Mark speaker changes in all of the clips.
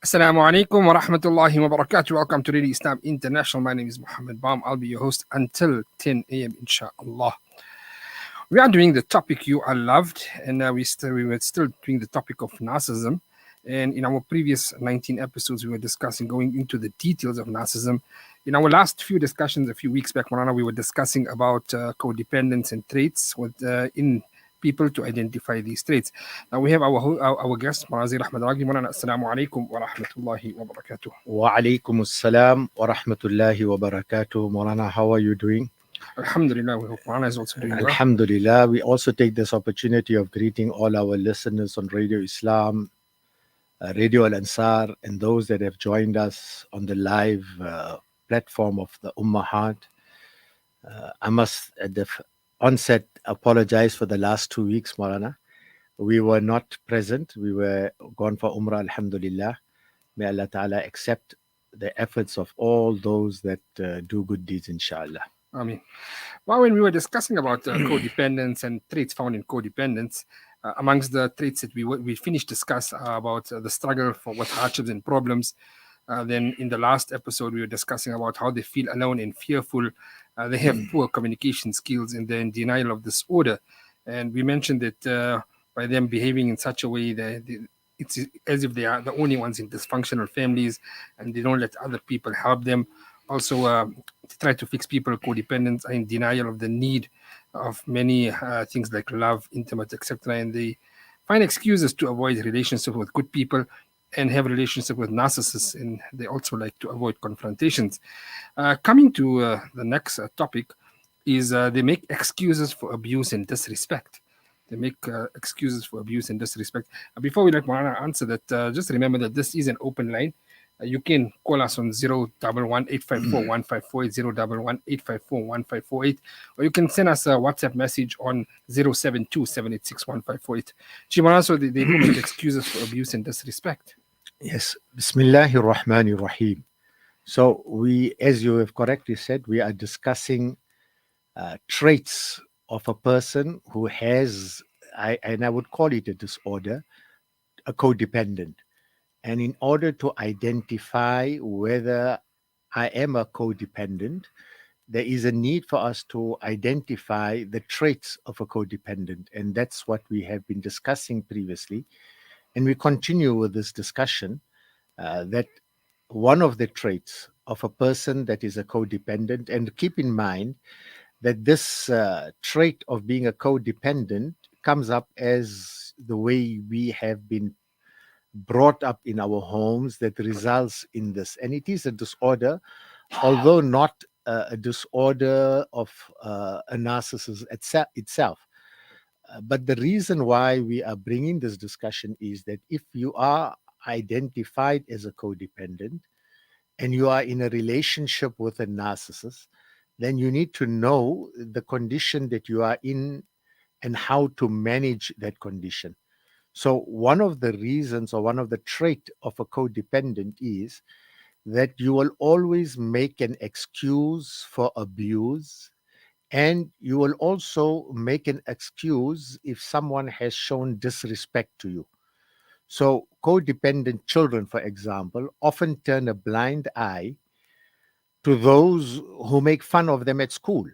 Speaker 1: Assalamu alaikum wa rahmatullahi wa barakatuh. Welcome to Radio Islam International. My name is Muhammad Bam. I'll be your host until 10 a.m. inshallah. We are doing the topic you are loved, and we were still doing the topic of narcissism. And in our previous 19 episodes, we were discussing going into the details of narcissism. In our last few discussions a few weeks back, Marana, we were discussing about codependence and traits in people to identify these traits. Now we have our guest, Marazir Ahmad Ragi. Marana, assalamu alaikum wa rahmatullahi wa barakatuh.
Speaker 2: Wa alaikum assalam wa rahmatullahi wa barakatuh. Maulana, how are you doing?
Speaker 1: Alhamdulillah, we hope Marana is also doing well.
Speaker 2: Alhamdulillah. We also take this opportunity of greeting all our listeners on Radio Islam, Radio Al Ansar, and those that have joined us on the live platform of the Ummahat. I must, at the onset, apologize for the last 2 weeks, Maulana. We were not present. We were gone for Umrah, Alhamdulillah. May Allah Ta'ala accept the efforts of all those that do good deeds, inshallah.
Speaker 1: I mean, well, when we were discussing about codependence and traits found in codependence, amongst the traits that we finished discuss about the struggle with hardships and problems. Then in the last episode, we were discussing about how they feel alone and fearful. They have poor communication skills and they're in denial of disorder. And we mentioned that by them behaving in such a way that it's as if they are the only ones in dysfunctional families and they don't let other people help them. Also, try to fix people codependents are in denial of the need of many things like love, intimate, etc. And they find excuses to avoid relationships with good people and have relationship with narcissists, and they also like to avoid confrontations. Coming to the next topic is they make excuses for abuse and disrespect. They make excuses for abuse and disrespect. Before we let Moana answer that, just remember that this is an open line. You can call us on 011-854-1548, 011-854-1548, or you can send us a WhatsApp message on 072-786-1548. Shimana, so they do make excuses for abuse and disrespect.
Speaker 2: Yes. Bismillahir Rahmanir Rahim. So we, as you have correctly said, we are discussing traits of a person who has, and I would call it a disorder, a codependent. And in order to identify whether I am a codependent, there is a need for us to identify the traits of a codependent. And that's what we have been discussing previously. And we continue with this discussion that one of the traits of a person that is a codependent, and keep in mind that this trait of being a codependent comes up as the way we have been brought up in our homes that results in this. And it is a disorder, although not a disorder of a narcissist itself. But the reason why we are bringing this discussion is that if you are identified as a codependent and you are in a relationship with a narcissist, then you need to know the condition that you are in and how to manage that condition. So one of the reasons or one of the trait of a codependent is that you will always make an excuse for abuse, and you will also make an excuse if someone has shown disrespect to you. So codependent children, for example, often turn a blind eye to those who make fun of them at school,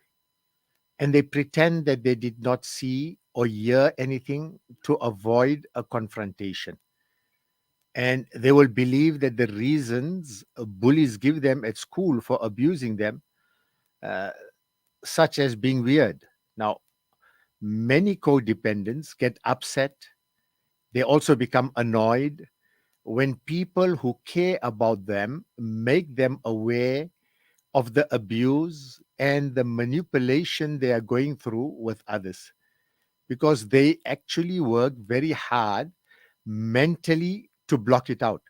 Speaker 2: and they pretend that they did not see or hear anything to avoid a confrontation. And they will believe that the reasons bullies give them at school for abusing them, uh, such as being weird. Now, many codependents get upset. They also become annoyed when people who care about them make them aware of the abuse and the manipulation they are going through with others, because they actually work very hard mentally to block it out.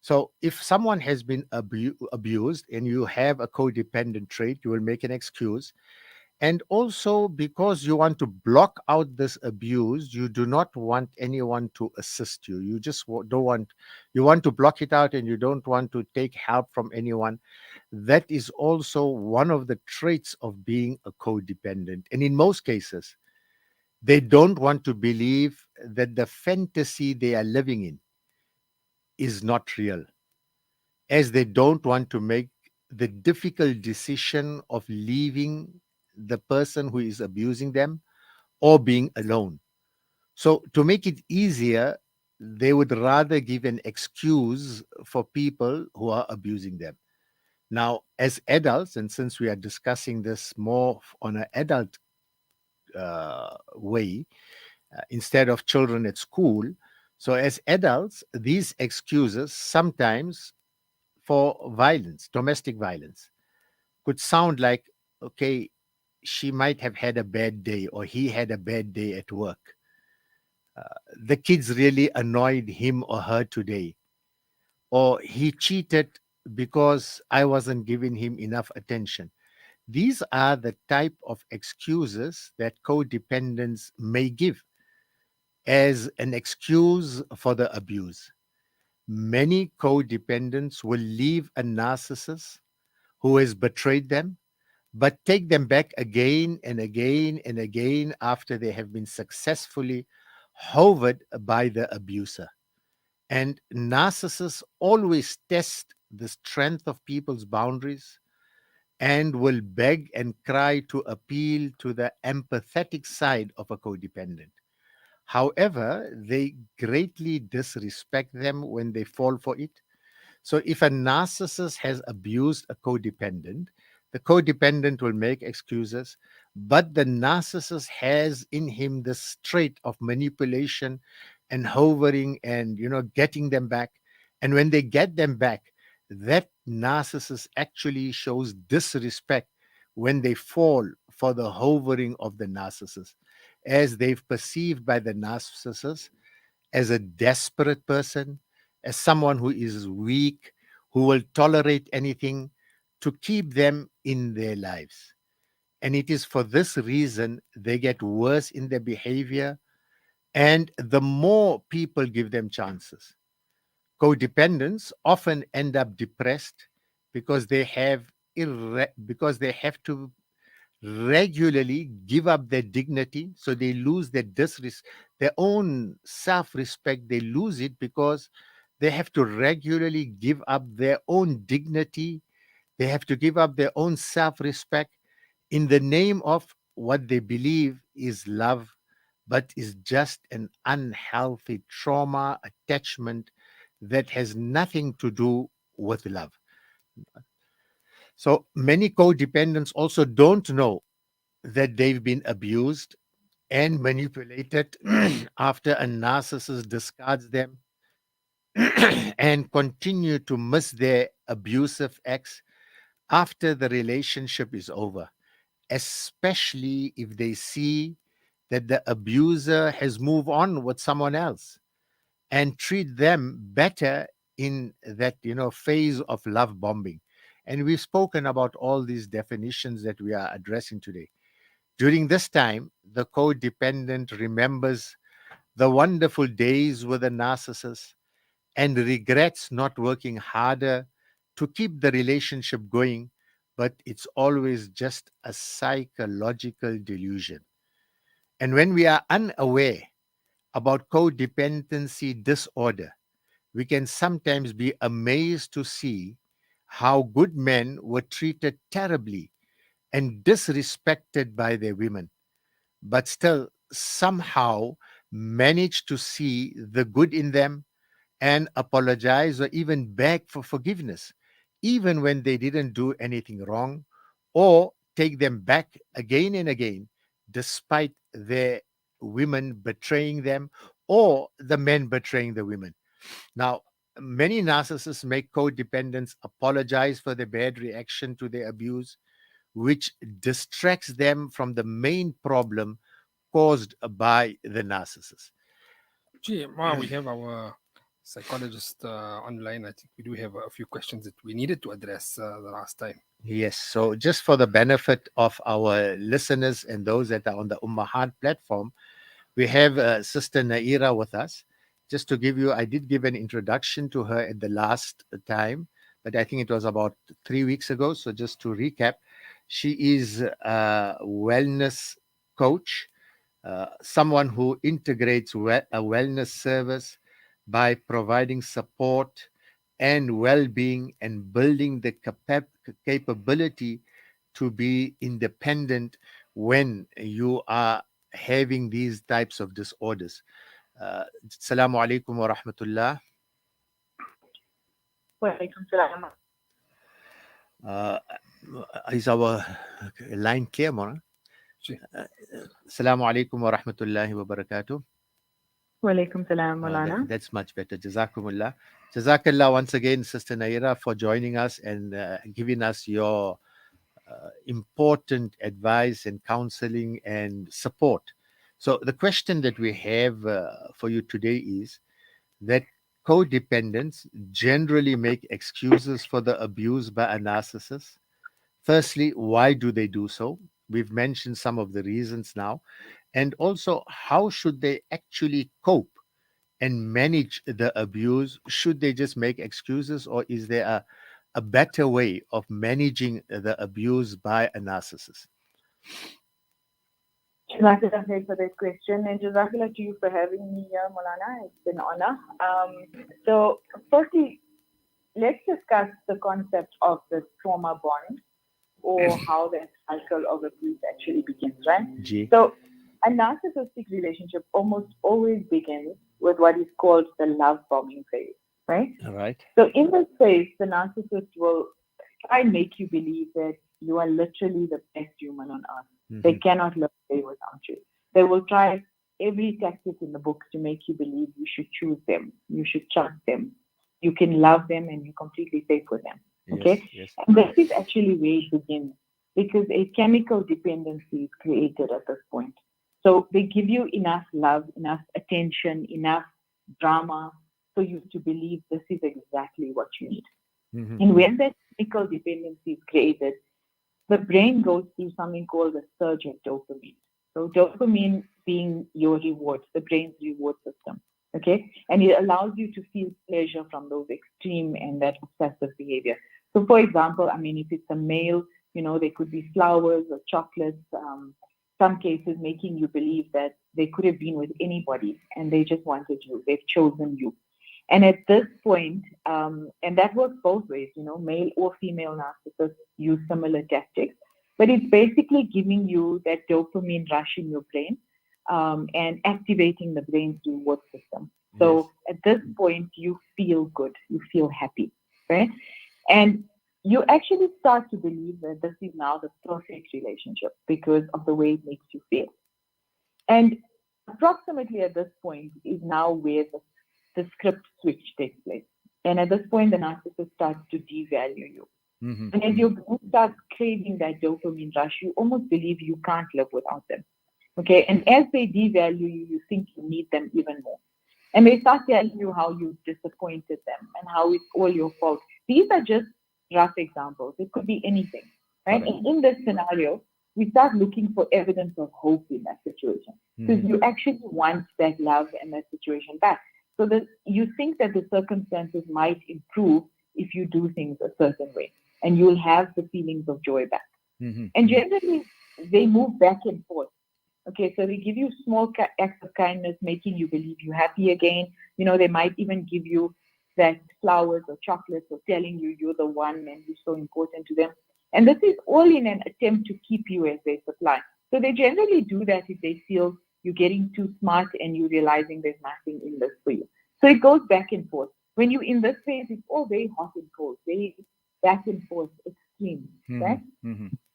Speaker 2: So if someone has been abused and you have a codependent trait, you will make an excuse. And also because you want to block out this abuse, you do not want anyone to assist you. You just don't want, you want to block it out and you don't want to take help from anyone. That is also one of the traits of being a codependent. And in most cases, they don't want to believe that the fantasy they are living in is not real. as they don't want to make the difficult decision of leaving the person who is abusing them or being alone. So, to make it easier, they would rather give an excuse for people who are abusing them. Now, as adults, and since we are discussing this more on an adult way instead of children at school, so as adults, these excuses sometimes for violence, domestic violence, could sound like, okay, she might have had a bad day or he had a bad day at work. The kids really annoyed him or her today, or he cheated because I wasn't giving him enough attention. These are the type of excuses that codependents may give as an excuse for the abuse. Many codependents will leave a narcissist who has betrayed them, but take them back again and again and again after they have been successfully hovered by the abuser. And narcissists always test the strength of people's boundaries and will beg and cry to appeal to the empathetic side of a codependent. However, they greatly disrespect them when they fall for it. So, if a narcissist has abused a codependent, the codependent will make excuses, but the narcissist has in him this trait of manipulation and hovering and getting them back. And when they get them back, that narcissist actually shows disrespect when they fall for the hovering of the narcissist, as they've perceived by the narcissist as a desperate person, as someone who is weak, who will tolerate anything to keep them in their lives. And it is for this reason they get worse in their behavior, and the more people give them chances. Codependents often end up depressed because because they have to regularly give up their dignity, so they lose their own self-respect. They lose it because they have to regularly give up their own dignity. They have to give up their own self-respect in the name of what they believe is love, but is just an unhealthy trauma attachment that has nothing to do with love. So many codependents also don't know that they've been abused and manipulated after a narcissist discards them and continue to miss their abusive ex after the relationship is over, especially if they see that the abuser has moved on with someone else and treat them better in that phase of love bombing. And we've spoken about all these definitions that we are addressing today. During this time, the codependent remembers the wonderful days with a narcissist and regrets not working harder to keep the relationship going, but it's always just a psychological delusion. And when we are unaware about codependency disorder, we can sometimes be amazed to see how good men were treated terribly and disrespected by their women, but still somehow manage to see the good in them and apologize or even beg for forgiveness, even when they didn't do anything wrong, or take them back again and again, despite their women betraying them or the men betraying the women. Now, many narcissists make codependents apologize for their bad reaction to their abuse, which distracts them from the main problem caused by the narcissist.
Speaker 1: Gee, wow, we have our psychologist online. I think we do have a few questions that we needed to address the last time.
Speaker 2: Yes, so just for the benefit of our listeners and those that are on the Ummahat platform, we have Sister Naira with us. Just to give you, I did give an introduction to her at the last time, but I think it was about 3 weeks ago. So just to recap, she is a wellness coach, someone who integrates a wellness service by providing support and well-being and building the capability to be independent when you are having these types of disorders. Assalamu alaikum wa rahmatullah.
Speaker 3: Walaikum salam.
Speaker 2: Uh, is our line clear, Mona?
Speaker 1: Sure.
Speaker 2: Assalamu alaikum wa rahmatullahi wa barakatuh.
Speaker 3: Walaikum salam, Maulana.
Speaker 2: That's much better. Jazakumullah. Jazakallah once again, Sister Naira, for joining us and giving us your important advice and counseling and support. So, the question that we have for you today is that codependents generally make excuses for the abuse by a narcissist. Firstly, why do they do so? We've mentioned some of the reasons now. And also, how should they actually cope and manage the abuse? Should they just make excuses, or is there a better way of managing the abuse by a narcissist?
Speaker 3: Jazakallah khair for that question, and Jazakallah to you for having me here, Maulana. It's been an honor. So, firstly, let's discuss the concept of the trauma bond, or how the cycle of abuse actually begins, right?
Speaker 2: G.
Speaker 3: So, a narcissistic relationship almost always begins with what is called the love bombing phase, right?
Speaker 2: All right.
Speaker 3: So, in this phase, the narcissist will try and make you believe that you are literally the best human on earth. They cannot live a day without you. They will try every tactic in the books to make you believe you should choose them, you should trust them, you can love them, and you're completely safe with them. Okay?
Speaker 2: Yes.
Speaker 3: And this is actually where it begins, because a chemical dependency is created at this point. So they give you enough love, enough attention, enough drama for you to believe this is exactly what you need. And when that chemical dependency is created, the brain goes through something called a surge of dopamine. So dopamine being your reward, the brain's reward system. Okay? And it allows you to feel pleasure from those extreme and that obsessive behavior. So for example, I mean, if it's a male, there could be flowers or chocolates, some cases making you believe that they could have been with anybody and they just wanted you. They've chosen you. And at this point, and that works both ways, male or female narcissists use similar tactics, but it's basically giving you that dopamine rush in your brain and activating the brain's reward system. So at this point, you feel good, you feel happy, right? And you actually start to believe that this is now the perfect relationship because of the way it makes you feel. And approximately at this point is now where the script switch takes place. And at this point, the narcissist starts to devalue you. And as your brain starts craving that dopamine rush, you almost believe you can't live without them. Okay, and as they devalue you, you think you need them even more. And they start telling you how you disappointed them and how it's all your fault. These are just rough examples. It could be anything, right? And in this scenario, we start looking for evidence of hope in that situation because you actually want that love and that situation back. So that you think that the circumstances might improve if you do things a certain way, and you'll have the feelings of joy back. And generally, they move back and forth. Okay, so they give you small acts of kindness, making you believe you're happy again. They might even give you that flowers or chocolates or telling you you're the one and you're so important to them. And this is all in an attempt to keep you as their supply. So they generally do that if they feel you're getting too smart and you're realizing there's nothing in this for you. So it goes back and forth. When you're in this phase, it's all very hot and cold, very back and forth, extreme, right?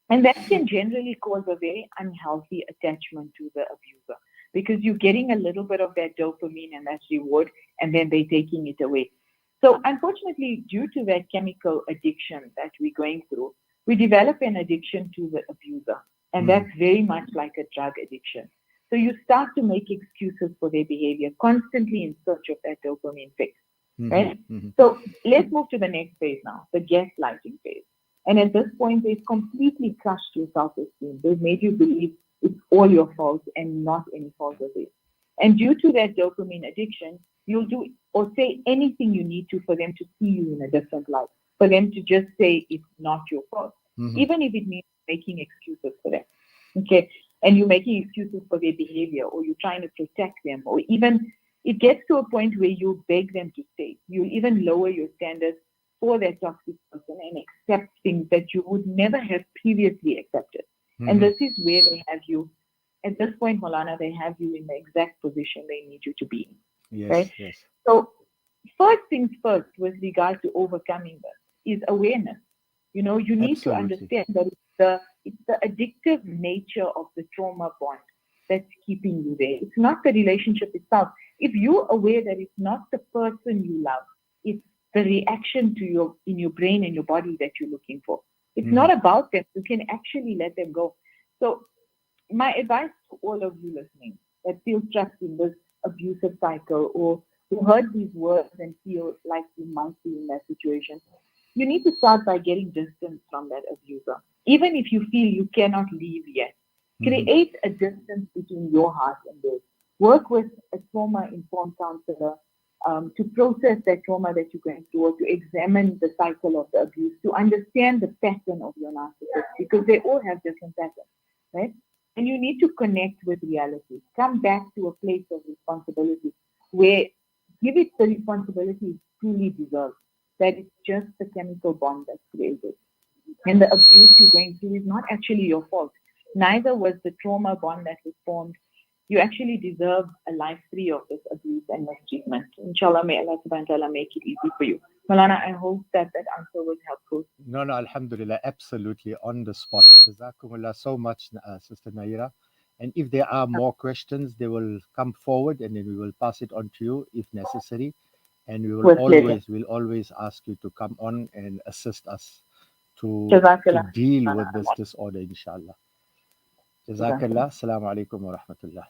Speaker 3: And that can generally cause a very unhealthy attachment to the abuser because you're getting a little bit of that dopamine and that reward, and then they're taking it away. So unfortunately, due to that chemical addiction that we're going through, we develop an addiction to the abuser. And that's very much like a drug addiction. So you start to make excuses for their behavior, constantly in search of that dopamine fix, right? So let's move to the next phase now, the gaslighting phase. And at this point, they've completely crushed your self-esteem. They've made you believe it's all your fault and not any fault of it. And due to that dopamine addiction, you'll do or say anything you need to for them to see you in a different light, for them to just say it's not your fault, even if it means making excuses for them. Okay. And you're making excuses for their behavior, or you're trying to protect them, or even it gets to a point where you beg them to stay. You even lower your standards for that toxic person and accept things that you would never have previously accepted. And
Speaker 2: Mhm.
Speaker 3: this is where they have you, at this point, Molana, they have you in the exact position they need you to be in, right?
Speaker 2: Yes, yes,
Speaker 3: So, first things first, with regard to overcoming this, is awareness. You need to
Speaker 2: absolutely.
Speaker 3: understand that it's the addictive nature of the trauma bond that's keeping you there. It's not the relationship itself. If you're aware that it's not the person you love, it's the reaction to your in your brain and your body that you're looking for. It's
Speaker 2: Mhm.
Speaker 3: not about them. You can actually let them go. So my advice to all of you listening that feel trapped in this abusive cycle or who heard these words and feel like you might be in that situation, you need to start by getting distance from that abuser. Even if you feel you cannot leave yet,
Speaker 2: Mhm.
Speaker 3: create a distance between your heart and theirs. Work with a trauma informed counselor to process that trauma that you're going through or to examine the cycle of the abuse, to understand the pattern of your narcissist because they all have different patterns, right? And you need to connect with reality. Come back to a place of responsibility where give it the responsibility it truly deserves. That it's just the chemical bond that's created. And the abuse you're going through is not actually your fault. Neither was the trauma bond that was formed. You actually deserve a life free of this abuse and mistreatment. Inshallah, may Allah subhanahu wa ta'ala make it easy for you. Malana, I hope that that answer was helpful.
Speaker 2: No, no, Alhamdulillah, absolutely on the spot. Jazakumullah so much, Sister Naira. And if there are more questions, they will come forward, and then we will pass it on to you if necessary. And we will
Speaker 3: With pleasure.
Speaker 2: always ask you to come on and assist us to
Speaker 3: Jazakallah.
Speaker 2: deal with
Speaker 3: Malana.
Speaker 2: this disorder, inshallah.
Speaker 3: Jazakallah.
Speaker 2: Jazakallah. Assalamu alaikum wa rahmatullah.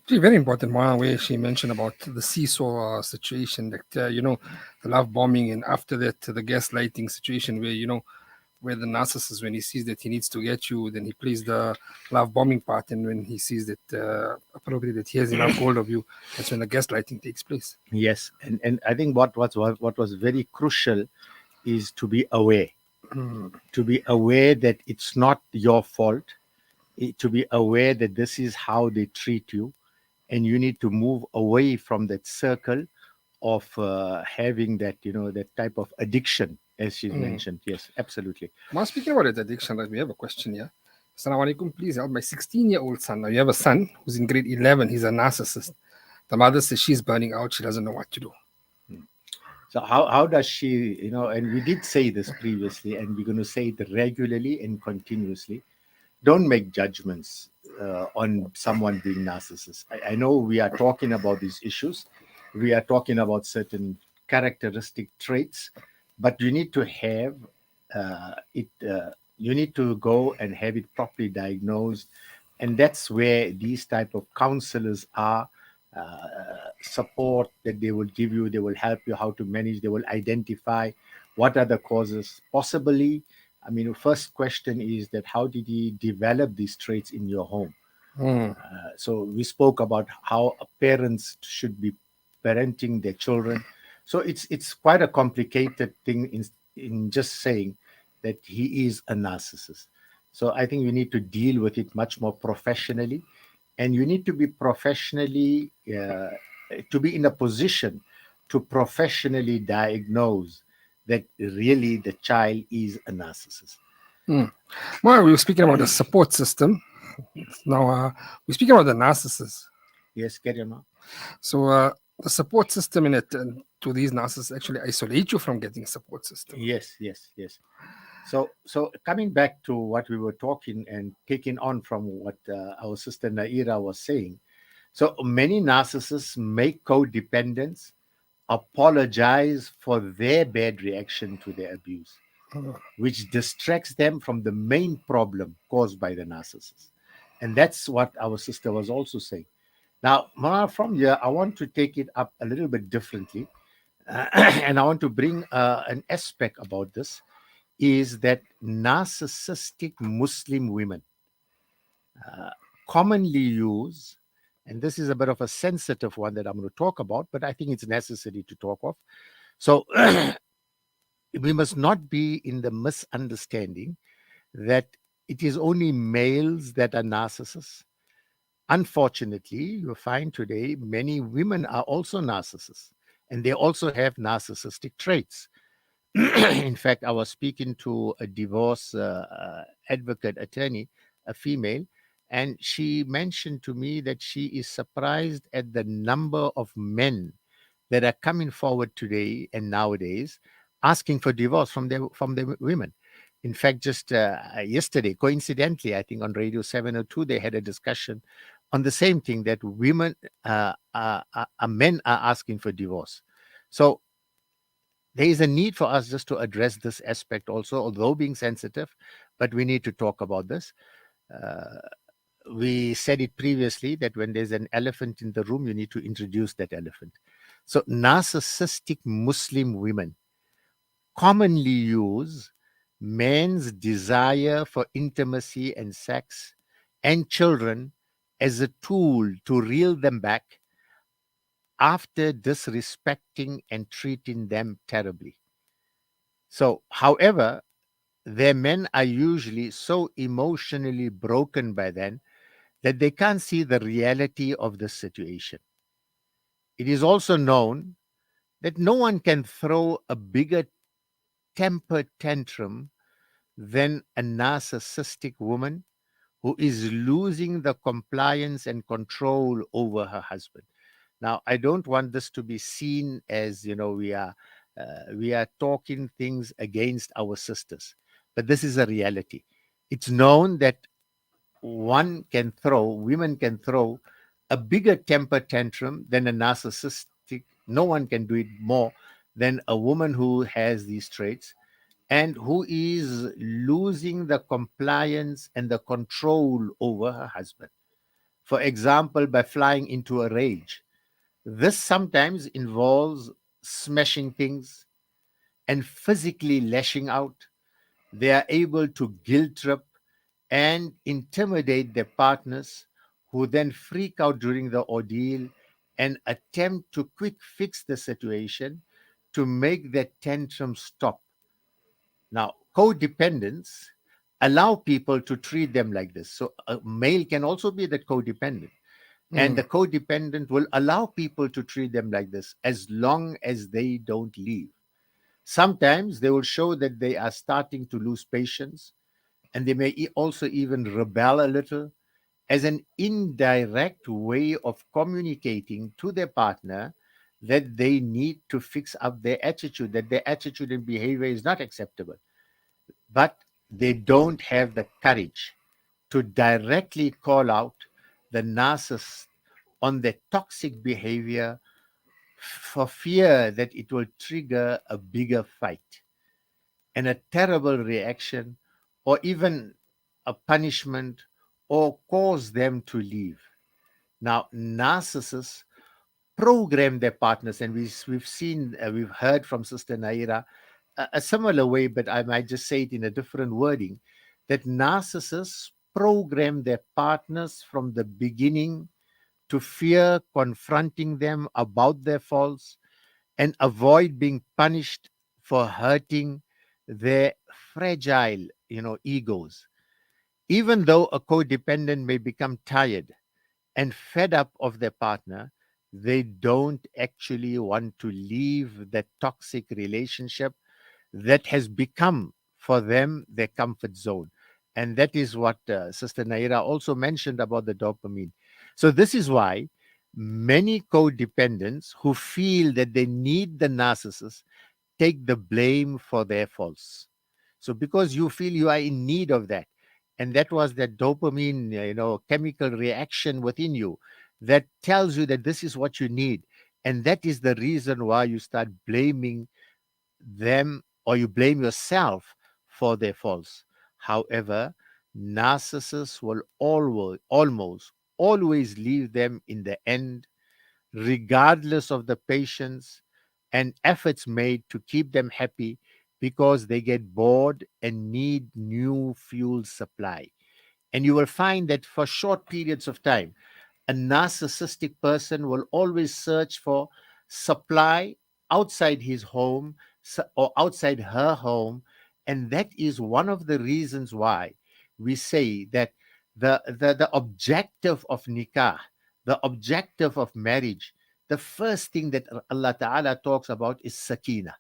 Speaker 1: Actually, very important one where she mentioned about the seesaw situation, that the love bombing, and after that the gaslighting situation, where where the narcissist, when he sees that he needs to get you, then he plays the love bombing part, and when he sees that appropriate that he has enough hold of you, that's when the gaslighting takes place.
Speaker 2: Yes, and I think what was very crucial is to be aware that it's not your fault, to be aware that this is how they treat you, and you need to move away from that circle of having that that type of addiction, as she's
Speaker 1: Mm.
Speaker 2: mentioned. Yes, absolutely.
Speaker 1: Now, speaking about that addiction, right, we have a question here. Assalamu alaikum, please help my 16-year-old son. Now, you have a son who's in grade 11. He's a narcissist. The mother says she's burning out. She doesn't know what to do.
Speaker 2: So how does she, and we did say this previously, and we're going to say it regularly and continuously. Don't make judgments on someone being narcissist. I know we are talking about these issues. We are talking about certain characteristic traits, but you need to have it. You need to go and have it properly diagnosed, and that's where these type of counselors are. Support that they will give you, they will help you how to manage, they will identify what are the causes possibly. I mean, the first question is that how did he develop these traits in your home?
Speaker 1: Mm.
Speaker 2: So we spoke about how parents should be parenting their children. So it's quite a complicated thing in just saying that he is a narcissist. So I think we need to deal with it much more professionally, and you need to be professionally to be in a position to professionally diagnose that really the child is a narcissist.
Speaker 1: Mm. Well, we were speaking about the support system. Now, we're speaking about the narcissist.
Speaker 2: Yes, carry on.
Speaker 1: So, the support system in it to these narcissists actually isolate you from getting support system.
Speaker 2: Yes, yes, yes. So coming back to what we were talking and taking on from what our sister Naira was saying. So many narcissists make codependents apologize for their bad reaction to their abuse,
Speaker 1: Mm.
Speaker 2: which distracts them from the main problem caused by the narcissist. And that's what our sister was also saying. Now, Mara, from here, I want to take it up a little bit differently. And I want to bring an aspect about this is that narcissistic Muslim women commonly use, and this is a bit of a sensitive one that I'm going to talk about, but I think it's necessary to talk of. So we must not be in the misunderstanding that it is only males that are narcissists. Unfortunately, you find today many women are also narcissists, and they also have narcissistic traits. In fact, I was speaking to a divorce advocate attorney, a female, and she mentioned to me that she is surprised at the number of men that are coming forward today and nowadays asking for divorce from their women. In fact, just yesterday, coincidentally, I think on Radio 702, they had a discussion on the same thing, that women, men are asking for divorce. So there is a need for us just to address this aspect also, although being sensitive, but we need to talk about this. Uh, we said it previously that when there's an elephant in the room, you need to introduce that elephant. So, narcissistic Muslim women commonly use men's desire for intimacy and sex and children as a tool to reel them back after disrespecting and treating them terribly. So, however, their men are usually so emotionally broken by then that they can't see the reality of the situation. It is also known that no one can throw a bigger temper tantrum than a narcissistic woman who is losing the compliance and control over her husband. Now, I don't want this to be seen as, we are talking things against our sisters, but this is a reality. It's known that women can throw a bigger temper tantrum than a narcissistic. No one can do it more than a woman who has these traits and who is losing the compliance and the control over her husband. For example, by flying into a rage. This sometimes involves smashing things and physically lashing out. They are able to guilt trip and intimidate their partners, who then freak out during the ordeal and attempt to quick fix the situation to make their tantrum stop. Now, codependents allow people to treat them like this. So, a male can also be the codependent, and the
Speaker 1: Mm.
Speaker 2: codependent will allow people to treat them like this as long as they don't leave. Sometimes they will show that they are starting to lose patience, and they may also even rebel a little as an indirect way of communicating to their partner that they need to fix up their attitude, that their attitude and behavior is not acceptable. But they don't have the courage to directly call out the narcissist on their toxic behavior for fear that it will trigger a bigger fight and a terrible reaction, or even a punishment, or cause them to leave. Now, narcissists program their partners, and we've heard from Sister Naira a similar way, but I might just say it in a different wording, that narcissists program their partners from the beginning to fear confronting them about their faults and avoid being punished for hurting their fragile, egos. Even though a codependent may become tired and fed up of their partner, they don't actually want to leave that toxic relationship that has become for them their comfort zone. And that is what Sister Naira also mentioned about the dopamine. So, this is why many codependents who feel that they need the narcissist take the blame for their faults. So, because you feel you are in need of that, and that was that dopamine, chemical reaction within you that tells you that this is what you need. And that is the reason why you start blaming them, or you blame yourself for their faults. However, narcissists will almost always leave them in the end, regardless of the patience and efforts made to keep them happy, because they get bored and need new fuel supply. And you will find that for short periods of time, a narcissistic person will always search for supply outside his home, or outside her home. And that is one of the reasons why we say that The objective of nikah, the objective of marriage, the first thing that Allah Ta'ala talks about is sakina.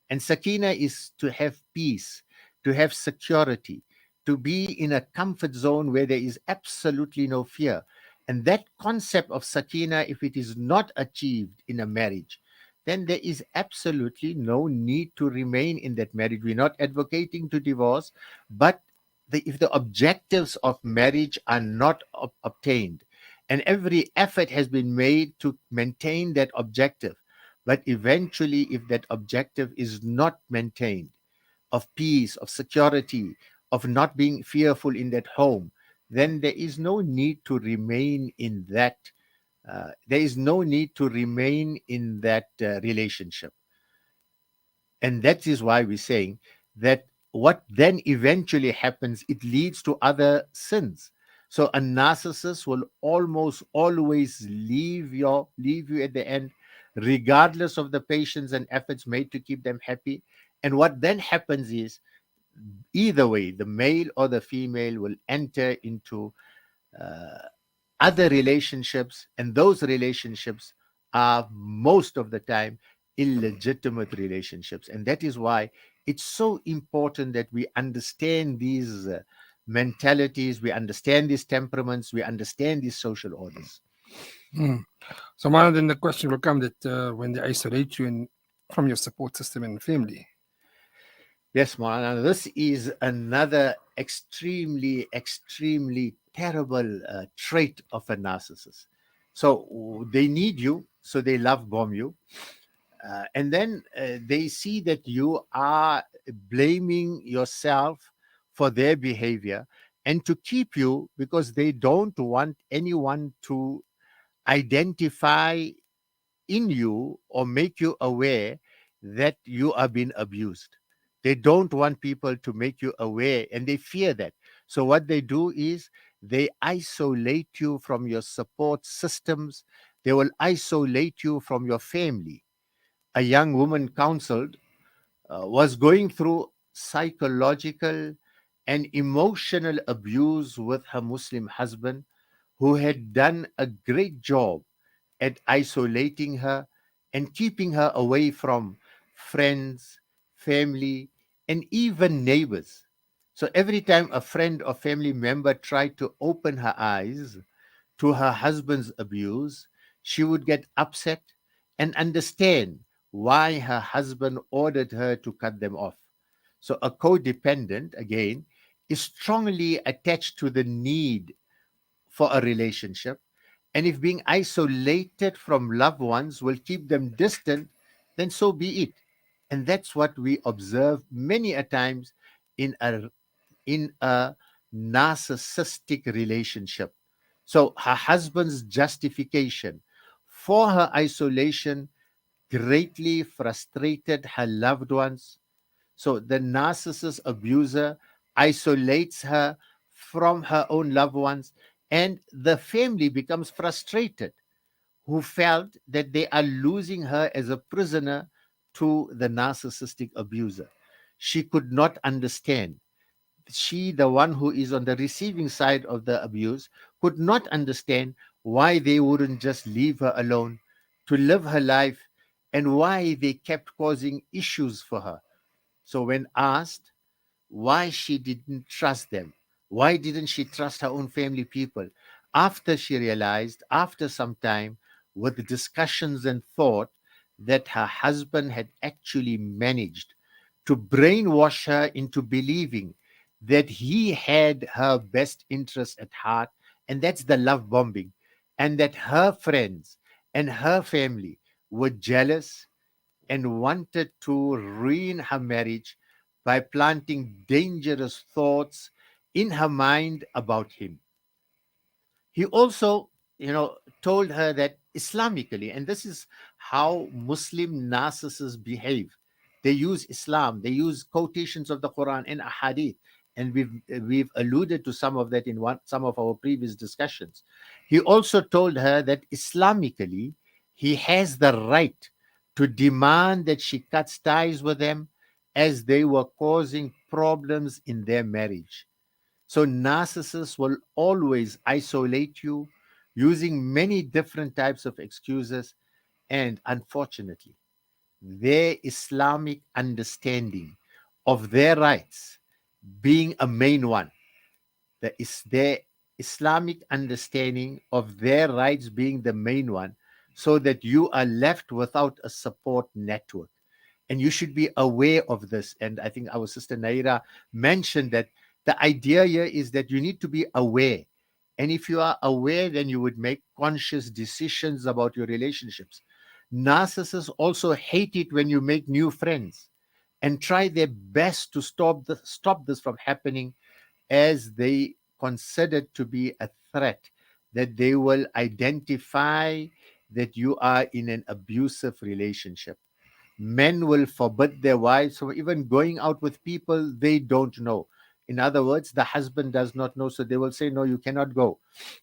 Speaker 2: And sakina is to have peace, to have security, to be in a comfort zone where there is absolutely no fear. And that concept of sakina, if it is not achieved in a marriage, then there is absolutely no need to remain in that marriage. We're not advocating to divorce, but if the objectives of marriage are not obtained, and every effort has been made to maintain that objective, but eventually, if that objective is not maintained, of peace, of security, of not being fearful in that home, then there is no need to remain in that. There is no need to remain in that relationship. And that is why we're saying that what then eventually happens, it leads to other sins. So a narcissist will almost always leave you at the end, regardless of the patience and efforts made to keep them happy. And what then happens is, either way, the male or the female will enter into uh, other relationships, and those relationships are most of the time illegitimate relationships. And that is why it's so important that we understand these mentalities, we understand these temperaments, we understand these social orders.
Speaker 1: Mm. So, Mara, then the question will come that when they isolate you from your support system and family.
Speaker 2: Yes, Moana, this is another extremely terrible trait of a narcissist. So they need you, so they love bomb you. And then they see that you are blaming yourself for their behavior and to keep you, because they don't want anyone to identify in you or make you aware that you are being abused. They don't want people to make you aware, and they fear that. So what they do is they isolate you from your support systems. They will isolate you from your family. A young woman counseled was going through psychological and emotional abuse with her Muslim husband, who had done a great job at isolating her and keeping her away from friends, family, and even neighbors. So every time a friend or family member tried to open her eyes to her husband's abuse, she would get upset and understand why her husband ordered her to cut them off. So a codependent, again, is strongly attached to the need for a relationship. And if being isolated from loved ones will keep them distant, then so be it. And that's what we observe many a times in a narcissistic relationship. So her husband's justification for her isolation greatly frustrated her loved ones. So the narcissist abuser isolates her from her own loved ones, and the family becomes frustrated, who felt that they are losing her as a prisoner to the narcissistic abuser. She could not understand. She, the one who is on the receiving side of the abuse, could not understand why they wouldn't just leave her alone to live her life, and why they kept causing issues for her. So, when asked why she didn't trust them, why didn't she trust her own family people, after she realized, after some time, with discussions and thought, that her husband had actually managed to brainwash her into believing that he had her best interest at heart, and that's the love bombing, and that her friends and her family were jealous and wanted to ruin her marriage by planting dangerous thoughts in her mind about him. He also, told her that Islamically, and this is how Muslim narcissists behave. They use Islam, they use quotations of the Quran and Ahadith, and we've alluded to some of that in some of our previous discussions. He also told her that Islamically, he has the right to demand that she cuts ties with them, as they were causing problems in their marriage. So narcissists will always isolate you using many different types of excuses, and unfortunately, their Islamic understanding of their rights being a main one, that is their Islamic understanding of their rights being the main one, so that you are left without a support network. And you should be aware of this. And I think our sister Naira mentioned that the idea here is that you need to be aware. And if you are aware, then you would make conscious decisions about your relationships. Narcissists also hate it when you make new friends and try their best to stop this from happening, as they consider to be a threat, that they will identify that you are in an abusive relationship. Men will forbid their wives from even going out with people they don't know. In other words, the husband does not know, so they will say, no, you cannot go,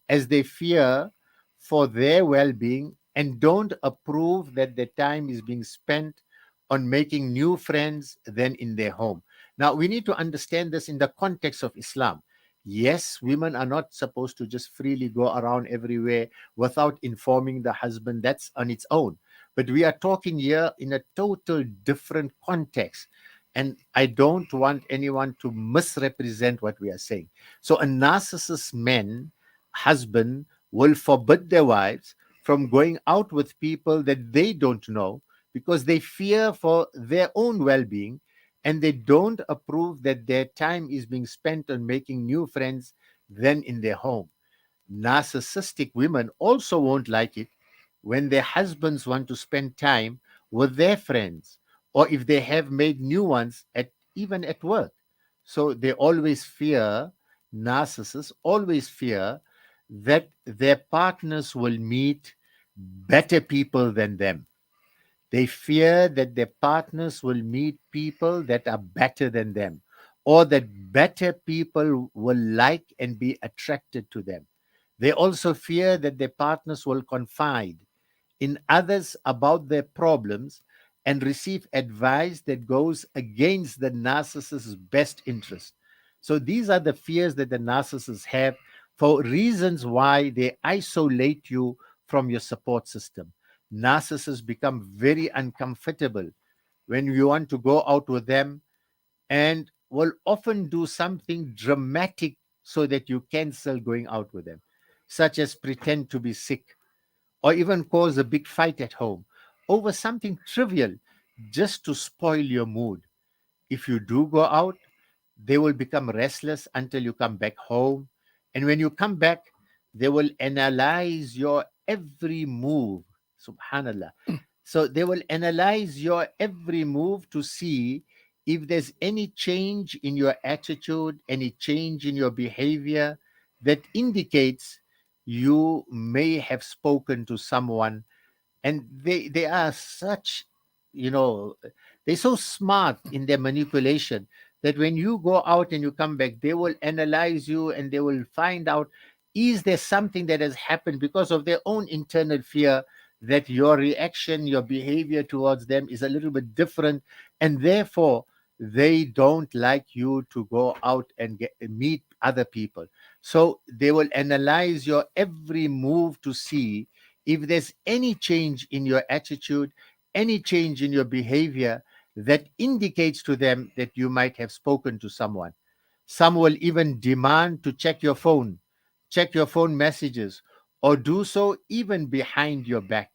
Speaker 2: as they fear for their well being and don't approve that their time is being spent on making new friends than in their home. Now, we need to understand this in the context of Islam. Yes, women are not supposed to just freely go around everywhere without informing the husband. That's on its own. But we are talking here in a total different context. And I don't want anyone to misrepresent what we are saying. So a narcissist man, husband, will forbid their wives from going out with people that they don't know, because they fear for their own well-being, and they don't approve that their time is being spent on making new friends than in their home. Narcissistic women also won't like it when their husbands want to spend time with their friends, or if they have made new ones at even at work. So they always fear, narcissists always fear that their partners will meet better people than them. They fear that their partners will meet people that are better than them, or that better people will like and be attracted to them. They also fear that their partners will confide in others about their problems and receive advice that goes against the narcissist's best interest. So these are the fears that the narcissists have, for reasons why they isolate you from your support system. Narcissists become very uncomfortable when you want to go out with them, and will often do something dramatic so that you cancel going out with them, such as pretend to be sick, or even cause a big fight at home over something trivial, just to spoil your mood. If you do go out, they will become restless until you come back home. And when you come back, they will analyze your every move. Subhanallah. So they will analyze your every move to see if there's any change in your attitude, any change in your behavior that indicates you may have spoken to someone. And they are such, you know they're so smart in their manipulation, that when you go out and you come back, they will analyze you and they will find out, is there something that has happened, because of their own internal fear that your reaction, your behavior towards them is a little bit different, and therefore they don't like you to go out and meet other people. So they will analyze your every move to see if there's any change in your attitude, any change in your behavior that indicates to them that you might have spoken to someone. Some will even demand to check your phone messages, or do so even behind your back.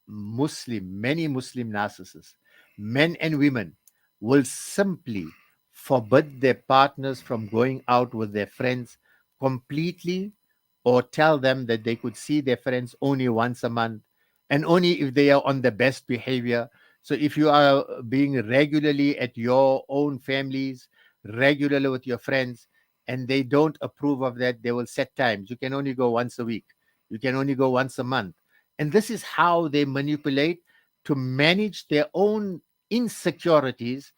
Speaker 2: Many Muslim narcissists, men and women, will simply forbid their partners from going out with their friends completely, or tell them that they could see their friends only once a month, and only if they are on the best behavior. So if you are being regularly at your own families, regularly with your friends, and they don't approve of that, they will set times. You can only go once a week. You can only go once a month. And this is how they manipulate to manage their own insecurities,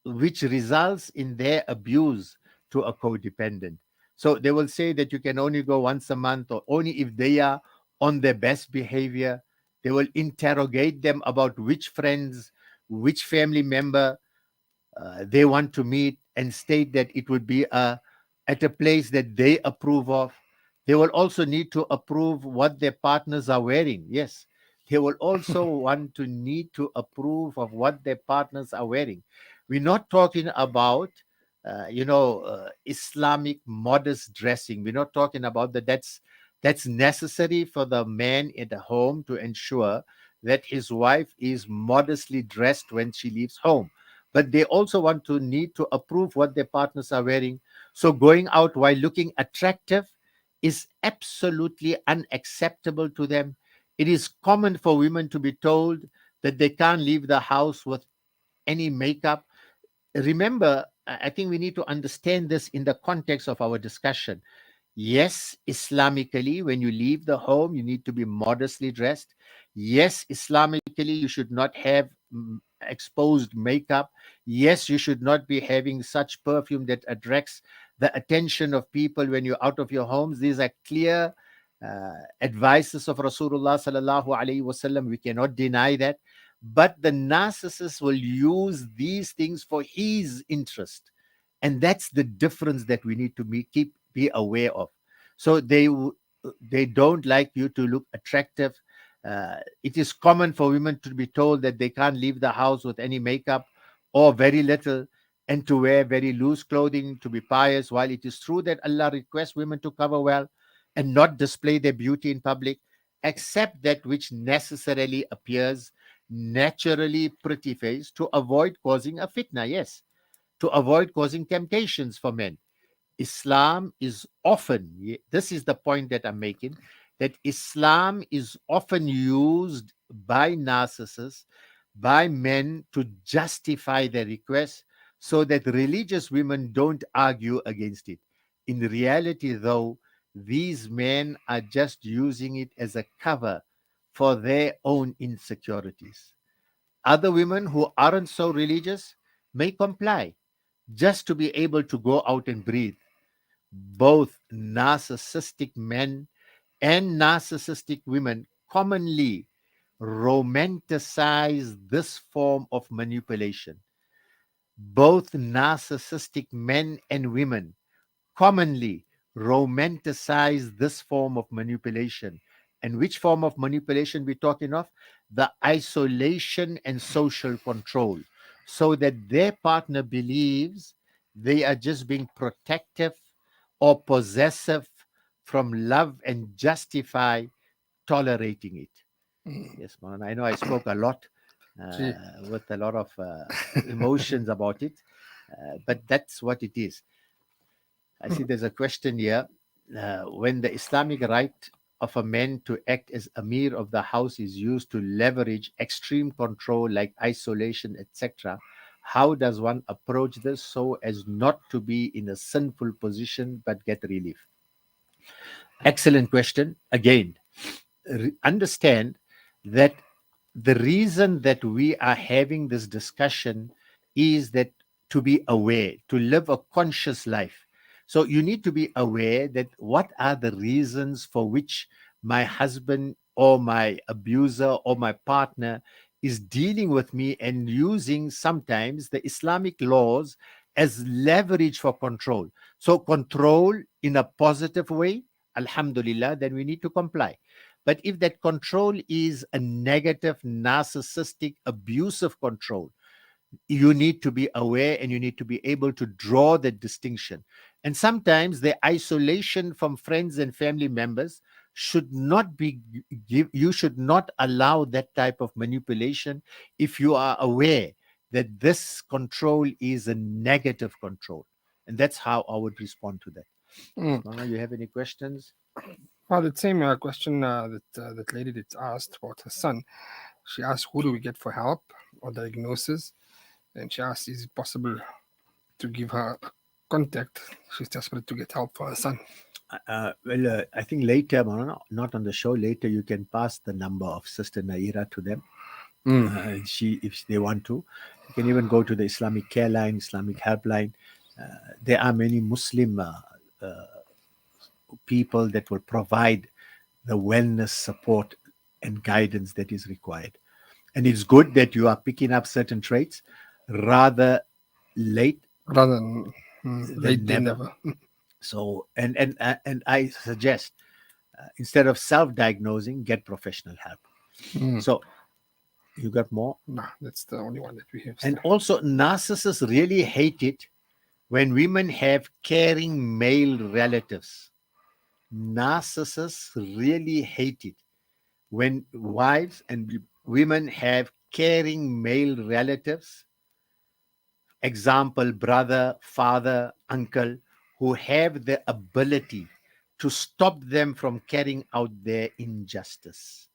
Speaker 2: which results in their abuse to a codependent. So they will say that you can only go once a month, or only if they are on their best behavior. They will interrogate them about which friends, which family member they want to meet, and state that it would be at a place that they approve of. They will also need to approve what their partners are wearing. Yes, they will also want to need to approve of what their partners are wearing. We're not talking about, Islamic modest dressing. We're not talking about that. That's necessary for the man in the home to ensure that his wife is modestly dressed when she leaves home. But they also want to need to approve what their partners are wearing. So going out while looking attractive is absolutely unacceptable to them. It is common for women to be told that they can't leave the house with any makeup. Remember, I think we need to understand this in the context of our discussion. Yes, Islamically, when you leave the home, you need to be modestly dressed. Yes, Islamically, you should not have exposed makeup. Yes, you should not be having such perfume that attracts the attention of people when you're out of your homes. These are clear advices of Rasulullah sallallahu alaihi wasallam. We cannot deny that. But the narcissist will use these things for his interest, and that's the difference that we need to be aware of. So they don't like you to look attractive. It is common for women to be told that they can't leave the house with any makeup or very little, and to wear very loose clothing, to be pious. While it is true that Allah requests women to cover well and not display their beauty in public, except that which necessarily appears naturally pretty face, to avoid causing a fitna. Yes, to avoid causing temptations for men. Islam is often, this is the point that I'm making, that Islam is often used by narcissists, by men, to justify their requests so that religious women don't argue against it. In reality, though, these men are just using it as a cover for their own insecurities. Other women who aren't so religious may comply just to be able to go out and breathe. Both narcissistic men and narcissistic women commonly romanticize this form of manipulation. Both narcissistic men and women commonly romanticize this form of manipulation. And which form of manipulation we're talking of? The isolation and social control, so that their partner believes they are just being protective or possessive from love and justify tolerating it.
Speaker 1: Mm.
Speaker 2: Yes, man. I know I spoke a lot
Speaker 1: Gee.
Speaker 2: with a lot of emotions about it, but that's what it is. I see there's a question here. When the Islamic right of a man to act as Amir of the house is used to leverage extreme control like isolation, etc., how does one approach this so as not to be in a sinful position but get relief? Excellent question. Again, understand that the reason that we are having this discussion is that to be aware, to live a conscious life. So you need to be aware that what are the reasons for which my husband or my abuser or my partner is dealing with me and using sometimes the Islamic laws as leverage for control. So control in a positive way, alhamdulillah, then we need to comply. But if that control is a negative, narcissistic, abusive control, you need to be aware and you need to be able to draw the distinction. And sometimes the isolation from friends and family members should not be you should not allow that type of manipulation if you are aware that this control is a negative control. And that's how I would respond to that.
Speaker 1: Mm.
Speaker 2: Mama, you have any questions?
Speaker 1: Well, the same question that lady that asked about her son. She asked, "Who do we get for help or diagnosis?" And she asked, "Is it possible to give her a contact? She's desperate to get help for her son."
Speaker 2: I think later, Maulana, not on the show, later you can pass the number of Sister Naira to them.
Speaker 1: Mm.
Speaker 2: And if they want to, you can even go to the Islamic Care Line, Islamic Helpline. There are many Muslim people that will provide the wellness support and guidance that is required. And it's good that you are picking up certain traits rather late
Speaker 1: Rather than
Speaker 2: than
Speaker 1: late than
Speaker 2: never.
Speaker 1: never.
Speaker 2: So, and I suggest instead of self-diagnosing, get professional help.
Speaker 1: Mm.
Speaker 2: So, you got more?
Speaker 1: No, that's the only one that we have
Speaker 2: And
Speaker 1: still.
Speaker 2: also, narcissists really hate it when women have caring male relatives. Narcissists really hate it when wives and women have caring male relatives, example, brother, father, uncle, who have the ability to stop them from carrying out their injustice.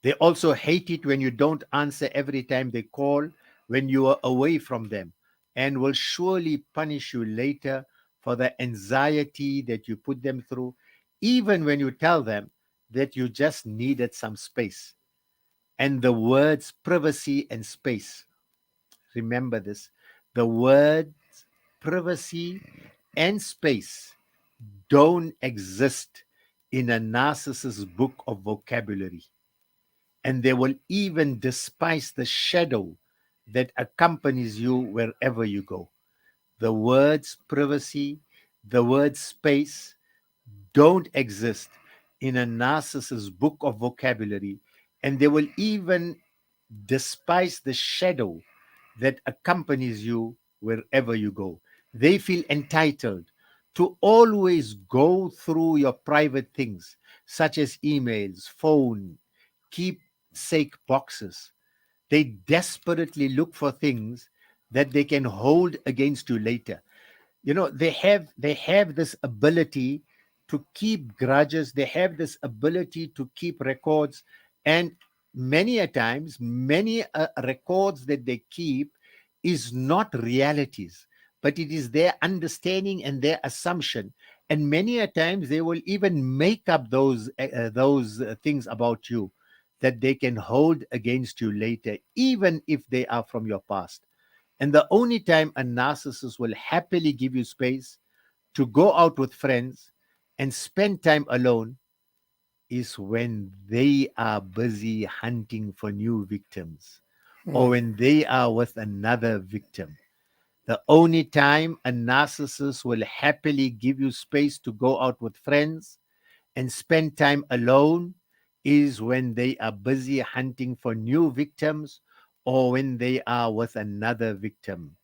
Speaker 2: They also hate it when you don't answer every time they call when you are away from them, and will surely punish you later for the anxiety that you put them through, even when you tell them that you just needed some space. And the words privacy and space, remember this, the words privacy and space don't exist in a narcissist's book of vocabulary, and they will even despise the shadow that accompanies you wherever you go. The words privacy, the word space don't exist in a narcissist's book of vocabulary, and they will even despise the shadow that accompanies you wherever you go. They feel entitled to always go through your private things, such as emails, phone, keepsake boxes. They desperately look for things that they can hold against you later. You know, they have this ability to keep grudges, they have this ability to keep records, and many a times many records that they keep is not realities, but it is their understanding and their assumption, and many a times they will even make up those things about you that they can hold against you later, even if they are from your past. And the only time a narcissist will happily give you space to go out with friends and spend time alone is when they are busy hunting for new victims, or
Speaker 1: Mm.
Speaker 2: when they are with another victim. The only time a narcissist will happily give you space to go out with friends and spend time alone is when they are busy hunting for new victims, or when they are with another victim.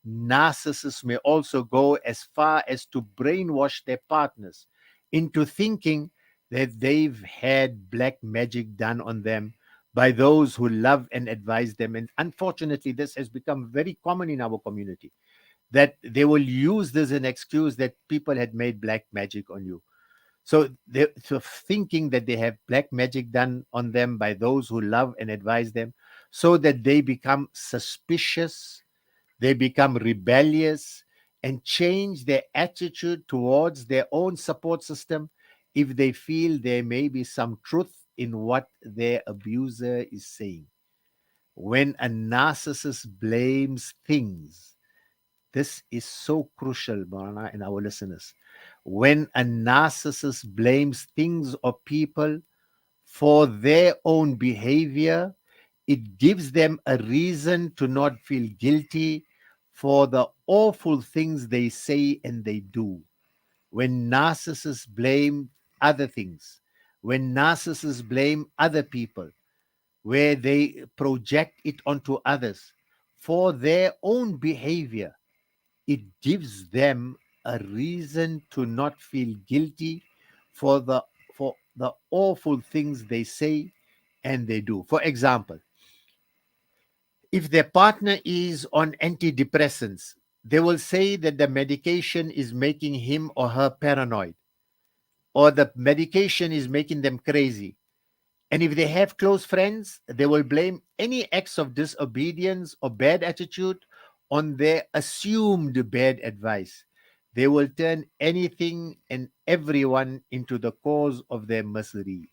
Speaker 2: Narcissists may also go as far as to brainwash their partners into thinking that they've had black magic done on them by those who love and advise them. And unfortunately, this has become very common in our community, that they will use this as an excuse that people had made black magic on you. So they're thinking that they have black magic done on them by those who love and advise them, so that they become suspicious, they become rebellious, and change their attitude towards their own support system if they feel there may be some truth in what their abuser is saying. When a narcissist blames things, this is so crucial, Marana, and our listeners. When a narcissist blames things or people for their own behavior, it gives them a reason to not feel guilty for the awful things they say and they do. When narcissists blame other things, when narcissists blame other people, where they project it onto others for their own behavior, it gives them a reason to not feel guilty for the awful things they say and they do. For example, if their partner is on antidepressants, they will say that the medication is making him or her paranoid, or the medication is making them crazy. And if they have close friends, they will blame any acts of disobedience or bad attitude on their assumed bad advice. They will turn anything and everyone into the cause of their misery.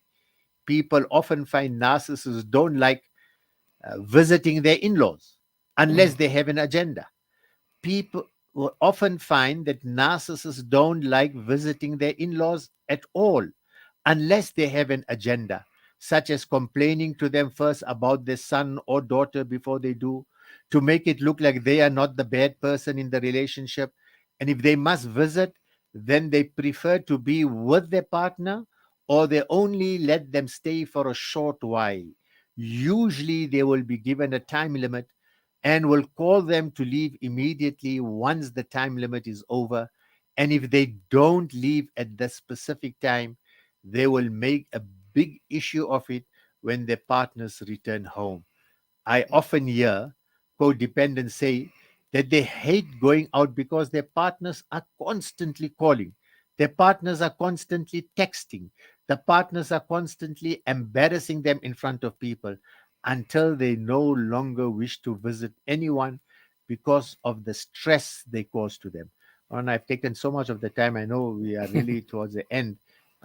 Speaker 2: People often find narcissists don't like visiting their in laws unless
Speaker 1: Mm.
Speaker 2: they have an agenda. People will often find that narcissists don't like visiting their in laws at all unless they have an agenda, such as complaining to them first about their son or daughter before they do, to make it look like they are not the bad person in the relationship. And if they must visit, then they prefer to be with their partner, or they only let them stay for a short while. Usually, they will be given a time limit and will call them to leave immediately once the time limit is over. And if they don't leave at the specific time, they will make a big issue of it when their partners return home. I often hear codependents say that they hate going out because their partners are constantly calling, their partners are constantly texting, the partners are constantly embarrassing them in front of people until they no longer wish to visit anyone because of the stress they cause to them. And I've taken so much of the time. I know we are really towards the end.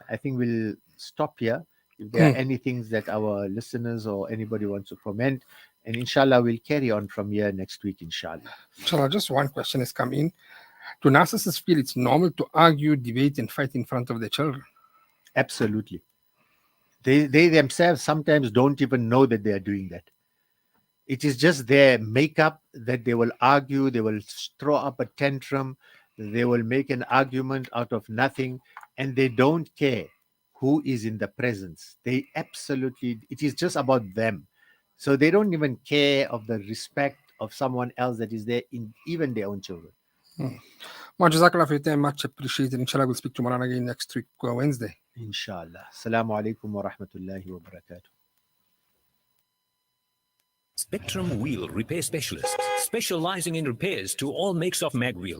Speaker 2: I think we'll stop here. If there are any things that our listeners or anybody wants to comment, and inshallah, we'll carry on from here next week, inshallah.
Speaker 1: Inshallah, just one question has come in. Do narcissists feel it's normal to argue, debate, and fight in front of their children?
Speaker 2: Absolutely. They themselves sometimes don't even know that they are doing that. It is just their makeup that they will argue, they will throw up a tantrum, they will make an argument out of nothing, and they don't care who is in the presence. They absolutely, it is just about them. So they don't even care of the respect of someone else that is there, in even their own children.
Speaker 1: Well, Jazakallah for your time, much appreciated. Inshallah, we'll speak to Maran again next week, Wednesday.
Speaker 2: Inshallah. Assalamu alaikum wa rahmatullahi wa barakatuh.
Speaker 4: Spectrum Wheel Repair Specialists, specializing in repairs to all makes of mag wheels.